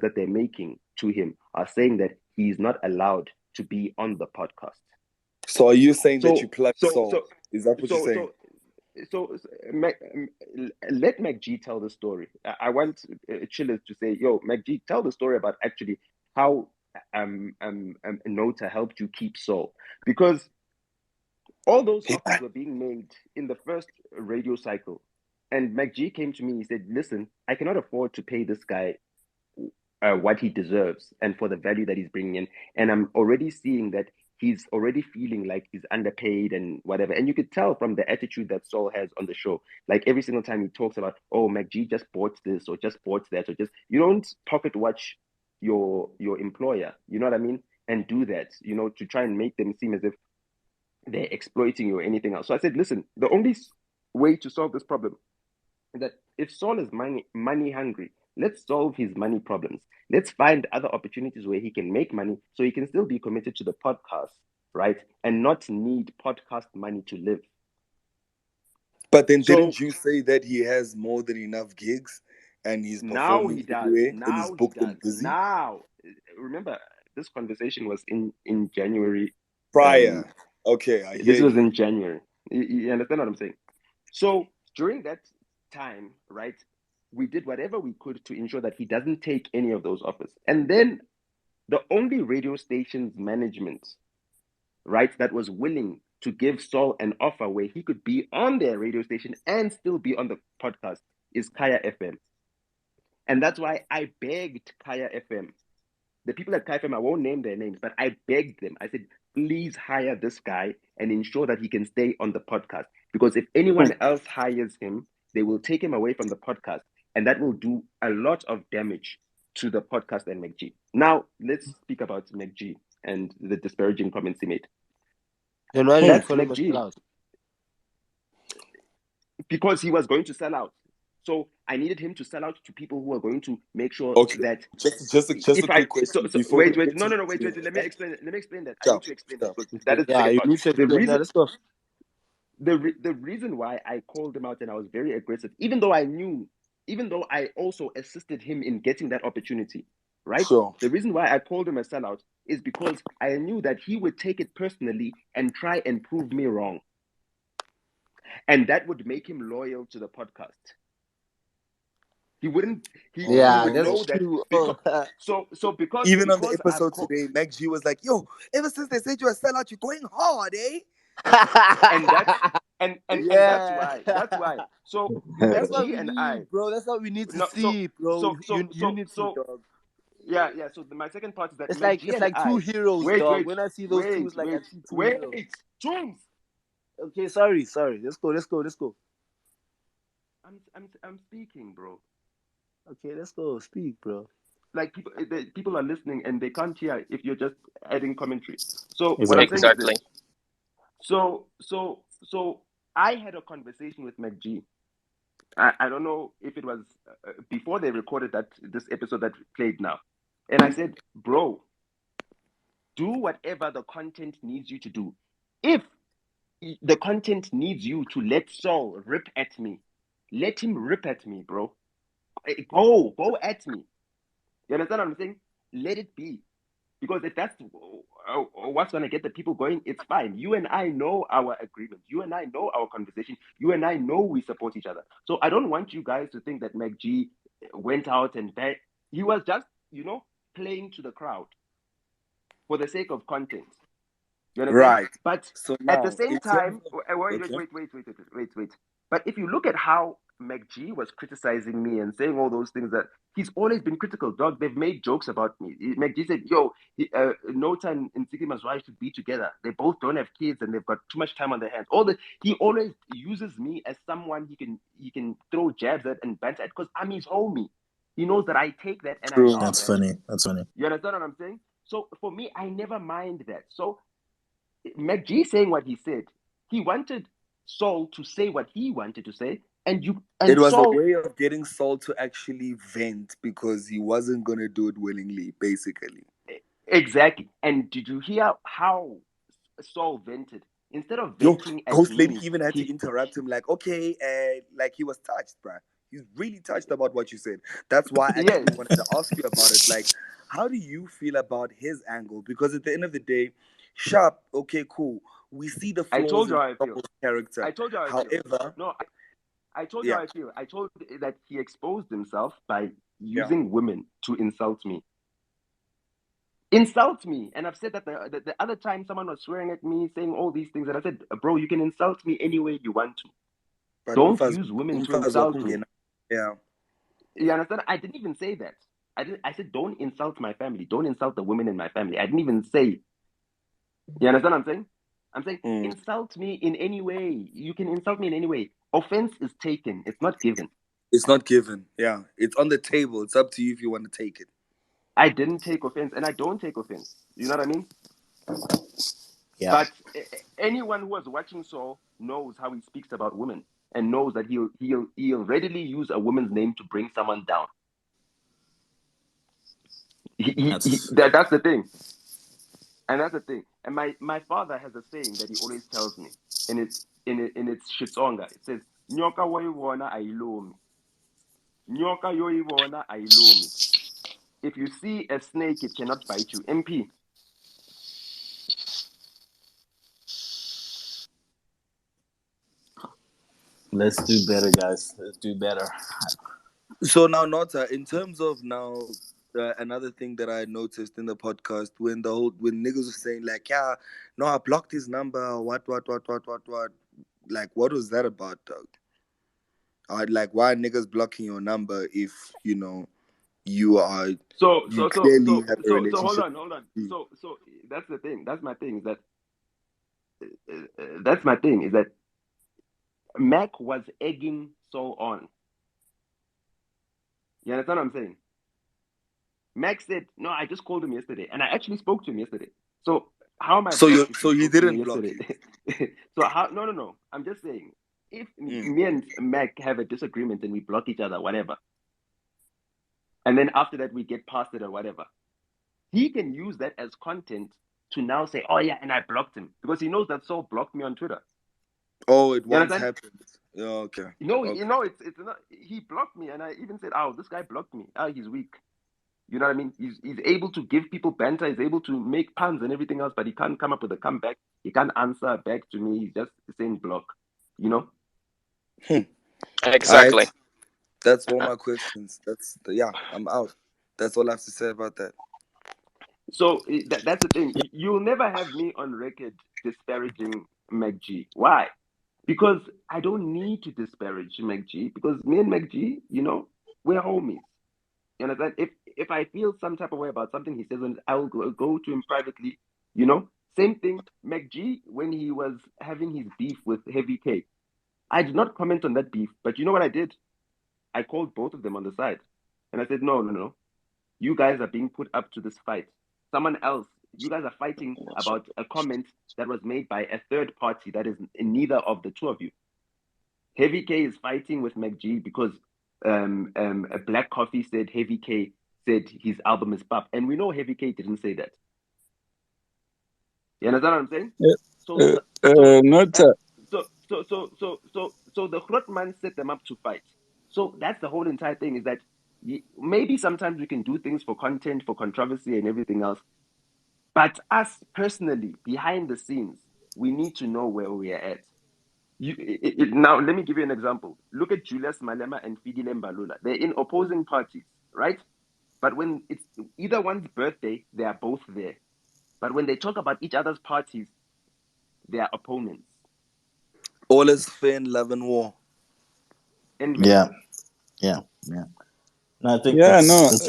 that they're making to him are saying that he's not allowed to be on the podcast. So are you saying that you So, plug so, Saul? so, Is that what you're so, saying? so, let MacG tell the story. I want Chillers to say, "Yo, MacG, tell the story about actually how Nota helped you keep Saul," because all those offers were being made in the first radio cycle, and MacG came to me. He said, "Listen, I cannot afford to pay this guy what he deserves and for the value that he's bringing in. And I'm already seeing that he's already feeling like he's underpaid and whatever. And you could tell from the attitude that Saul has on the show. Like every single time he talks about, oh, MacG just bought this or just bought that or just, you don't pocket watch your employer. You know what I mean? And do that, to try and make them seem as if they're exploiting you or anything else. So I said, listen, the only way to solve this problem is that if Saul is money hungry, let's solve his money problems. Let's find other opportunities where he can make money so he can still be committed to the podcast, right? And not need podcast money to live. But then So didn't you say that he has more than enough gigs and he's now performing he does. everywhere and he's Now he booked does. and busy? Now, remember, this conversation was in January. Prior. Okay, I hear This was you. in January. You understand what I'm saying? So during that time, right, we did whatever we could to ensure that he doesn't take any of those offers. And then the only radio station's management, right, that was willing to give Saul an offer where he could be on their radio station and still be on the podcast is Kaya FM. And that's why I begged Kaya FM. The people at Kaya FM, I won't name their names, but I begged them. I said, please hire this guy and ensure that he can stay on the podcast. Because if anyone else hires him, they will take him away from the podcast. And that will do a lot of damage to the podcast and MacG. Now, let's speak about MacG and the disparaging comments he made. Then why did you That's call him a MacG. sellout? Because he was going to sell out. So I needed him to sell out to people who are going to make sure that just a quick question. Wait. Let me explain it. Let me explain that. I need to explain that because that is the Yeah, second you part. need to explain that. Let's go. The reason why I called him out and I was very aggressive, even though I also assisted him in getting that opportunity, right? Sure. The reason why I called him a sellout is because I knew that he would take it personally and try and prove me wrong. And that would make him loyal to the podcast. He wouldn't. He would know that. Because even on the episode today, MacG was like, "Yo, ever since they said you're a sellout, you're going hard, eh?" and that's why. That's why. So that's what MacG we and need, bro. That's what we need to see, bro. You need to, dog. Yeah. So my second part is that it's like two heroes, dog. When I see those two, it's like I see two heroes. Tombs. Okay, sorry. Let's go. I'm speaking, bro. Okay, let's go. Speak, bro. Like people are listening and they can't hear if you're just adding commentary. So exactly. What I'm saying is this. So I had a conversation with MacG. I don't know if it was before they recorded this episode that played now. And I said, bro, do whatever the content needs you to do. If the content needs you to let Saul rip at me, let him rip at me, bro. Go at me. You understand what I'm saying? Let it be. Because if that's what's going to get the people going, it's fine. You and I know our agreement. You and I know our conversation. You and I know we support each other. So I don't want you guys to think that MacG went out and he was just, playing to the crowd for the sake of content. You understand? Right. But so now, at the same time, wait. But if you look at how MacG was criticizing me and saying all those things, that he's always been critical, dog. They've made jokes about me. MacG said, yo, Nota and Siggy Mazwai should be together. They both don't have kids and they've got too much time on their hands. He always uses me as someone he can throw jabs at and banter at because I'm his homie. He knows that I take that and True. I laugh. That's funny. You understand what I'm saying? So for me, I never mind that. So MacG saying what he said, he wanted Saul to say what he wanted to say, and it was Saul, a way of getting Saul to actually vent because he wasn't going to do it willingly, basically. Exactly. And did you hear how Saul vented? Instead of venting Ghost at Lady me, even had to interrupt him, like, okay, like he was touched, bruh. He's really touched about what you said. That's why I actually wanted to ask you about it. Like, how do you feel about his angle? Because at the end of the day, Sharp, okay, cool. We see the flaws in someone's character. I told you how I feel. However, No, I told you how I feel. I told that he exposed himself by using women to insult me. Insult me. And I've said that the other time someone was swearing at me, saying all these things, and I said, bro, you can insult me any way you want to. But don't use women to insult me. Yeah. You understand? I didn't even say that. I said, don't insult my family. Don't insult the women in my family. I didn't even say. You understand what I'm saying? I'm saying, insult me in any way. You can insult me in any way. Offense is taken. It's not given. It's not given. Yeah. It's on the table. It's up to you if you want to take it. I didn't take offense, and I don't take offense. You know what I mean? Yeah. But anyone who was watching Saul knows how he speaks about women and knows that he'll readily use a woman's name to bring someone down. That's the thing. And that's the thing. And my father has a saying that he always tells me, and it's in its Xitsonga. It says, "Nyoka woyibona ayilomi. Nyoka yoyibona ayilomi." If you see a snake, it cannot bite you. MP. Let's do better, guys. Let's do better. So now, Nota, in terms of now, another thing that I noticed in the podcast when niggas were saying like, yeah, no, I blocked his number. What? Like, what was that about, dog? Like, why are niggas blocking your number if you are clearly have a relationship? So hold on. So that's the thing. That's my thing. Is that Mac was egging Saul on. You understand what I'm saying? Mac said, "No, I just called him yesterday, and I actually spoke to him yesterday. So how am I? So you didn't block him? So how? No. I'm just saying, if me and Mac have a disagreement and we block each other, whatever, and then after that we get past it or whatever, he can use that as content to now say, oh yeah, and I blocked him because he knows that Saul blocked me on Twitter. Oh, it once happened. Oh, okay. It's not. He blocked me, and I even said, "Oh, this guy blocked me. He's weak." You know what I mean? He's able to give people banter. He's able to make puns and everything else, but he can't come up with a comeback. He can't answer back to me. He's just saying block. You know? Exactly. Right. That's all my questions. I'm out. That's all I have to say about that. So that's the thing. You'll never have me on record disparaging MacG. Why? Because I don't need to disparage MacG because me and MacG, we're homies. You understand? If I feel some type of way about something he says, I will go to him privately. Same thing. MacG, when he was having his beef with Heavy K, I did not comment on that beef. But you know what I did? I called both of them on the side, and I said, no. You guys are being put up to this fight. Someone else. You guys are fighting about a comment that was made by a third party that is in neither of the two of you. Heavy K is fighting with MacG because a Black Coffee said Heavy K said his album is pop, and we know Heavy K didn't say that. You understand what I'm saying? So the Grootman set them up to fight. So that's the whole entire thing. Is that maybe sometimes we can do things for content, for controversy, and everything else. But us personally, behind the scenes, we need to know where we are at. Now, let me give you an example. Look at Julius Malema and Fikile Mbalula. They're in opposing parties, right? But when it's either one's birthday, they are both there. But when they talk about each other's parties, they are opponents. All is fair in love and war. Yeah. No, I think that's